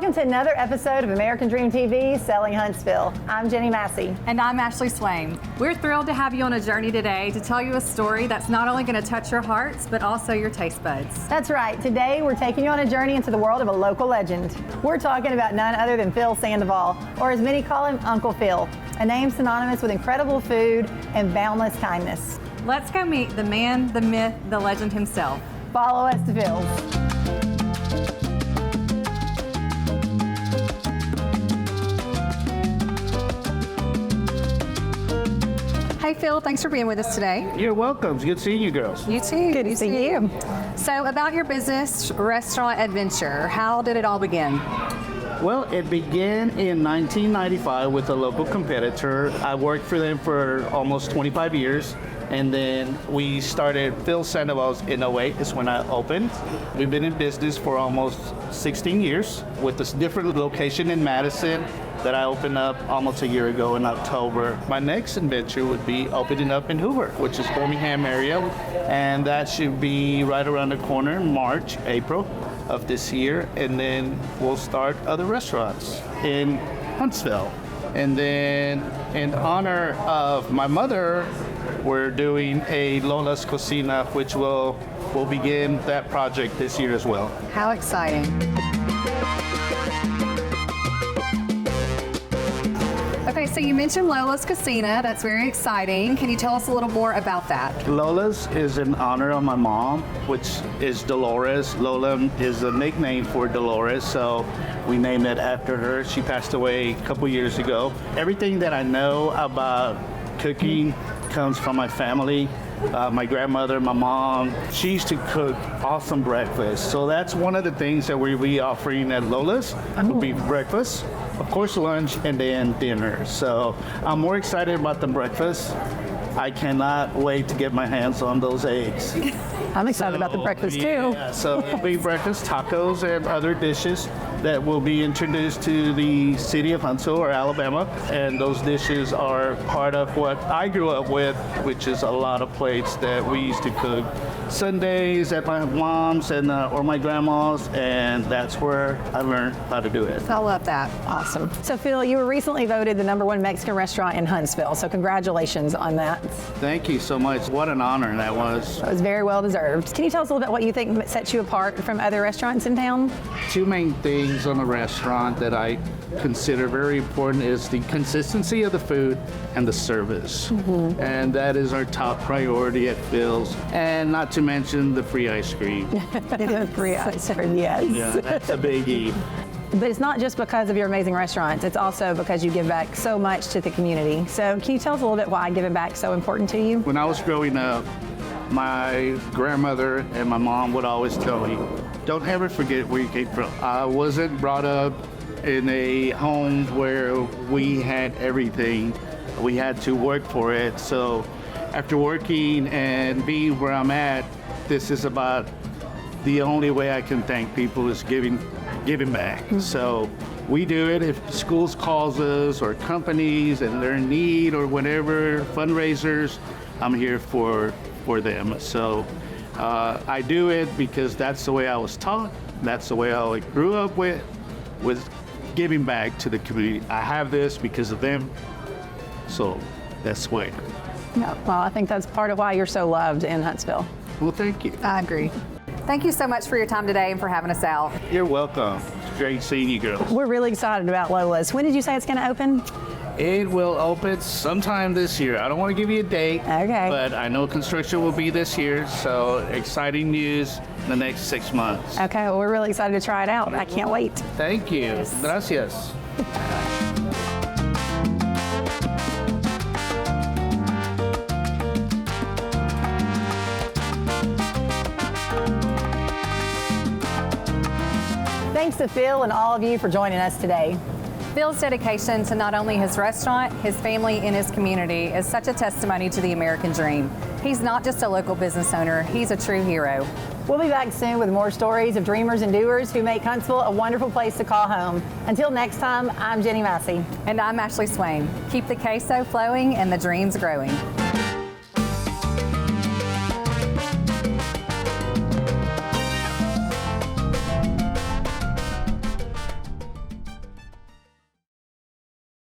Welcome to another episode of American Dream TV, Selling Huntsville. I'm Jenny Massey. And I'm Ashley Swaim. We're thrilled to have you on a journey today to tell you a story that's not only going to touch your hearts, but also your taste buds. That's right. Today, we're taking you on a journey into the world of a local legend. We're talking about none other than Phil Sandoval, or as many call him, Uncle Phil, a name synonymous with incredible food and boundless kindness. Let's go meet the man, the myth, the legend himself. Follow us to Phil's. Hey Phil, thanks for being with us today. You're welcome. It's good seeing you girls. You too. Good to see you. So about your business, restaurant adventure, how did it all begin? Well, it began in 1995 with a local competitor. I worked for them for almost 25 years. And then we started Phil Sandoval's in 08 is when I opened. We've been in business for almost 16 years with this different location in Madison that I opened up almost a year ago in October. My next adventure would be opening up in Hoover, which is Birmingham area. And that should be right around the corner in March, April of this year. And then we'll start other restaurants in Huntsville. And then in honor of my mother, we're doing a Lola's Cocina, which will begin that project this year as well. How exciting. Okay, so you mentioned Lola's Cocina. That's very exciting. Can you tell us a little more about that? Lola's is in honor of my mom, which is Dolores. Lola is a nickname for Dolores, so we named it after her. She passed away a couple years ago. Everything that I know about cooking comes from my family. My grandmother, my mom, she used to cook awesome breakfast. So that's one of the things that we'll be offering at Lola's. Will be breakfast, of course lunch, and then dinner. So I'm more excited about the breakfast. I cannot wait to get my hands on those eggs. I'm excited about the breakfast too. Yeah, so it'll be breakfast, tacos, and other dishes that will be introduced to the city of Huntsville or Alabama. And those dishes are part of what I grew up with, which is a lot of plates that we used to cook Sundays at my mom's and or my grandma's, and that's where I learned how to do it. I love that. Awesome. So Phil, you were recently voted the #1 Mexican restaurant in Huntsville, so congratulations on that. Thank you so much. What an honor that was. It was very well deserved. Can you tell us a little bit what you think sets you apart from other restaurants in town? Two main things on a restaurant that I consider very important is the consistency of the food and the service. Mm-hmm. And that is our top priority at Phil's. And not to mention the free ice cream. Free ice cream, yes. Yeah, that's a biggie. But it's not just because of your amazing restaurants, it's also because you give back so much to the community. So can you tell us a little bit why giving back is so important to you? When I was growing up, my grandmother and my mom would always tell me, don't ever forget where you came from. I wasn't brought up in a home where we had everything. We had to work for it. So after working and being where I'm at, this is about the only way I can thank people is giving back. Mm-hmm. So we do it if schools calls us or companies and they're in need or whatever, fundraisers, I'm here for them. So I do it because that's the way I was taught. That's the way I grew up with giving back to the community. I have this because of them. So that's the way. Yeah, well, I think that's part of why you're so loved in Huntsville. Well, thank you. I agree. Thank you so much for your time today and for having us out. You're welcome. It's great seeing you girls. We're really excited about Lola's. When did you say it's going to open? It will open sometime this year. I don't want to give you a date, okay, but I know construction will be this year, so exciting news in the next 6 months. Okay, well, we're really excited to try it out. I can't wait. Thank you. Yes. Gracias. Thanks to Phil and all of you for joining us today. Phil's dedication to not only his restaurant, his family, and his community is such a testimony to the American dream. He's not just a local business owner, he's a true hero. We'll be back soon with more stories of dreamers and doers who make Huntsville a wonderful place to call home. Until next time, I'm Jenny Massey. And I'm Ashley Swaim. Keep the queso flowing and the dreams growing.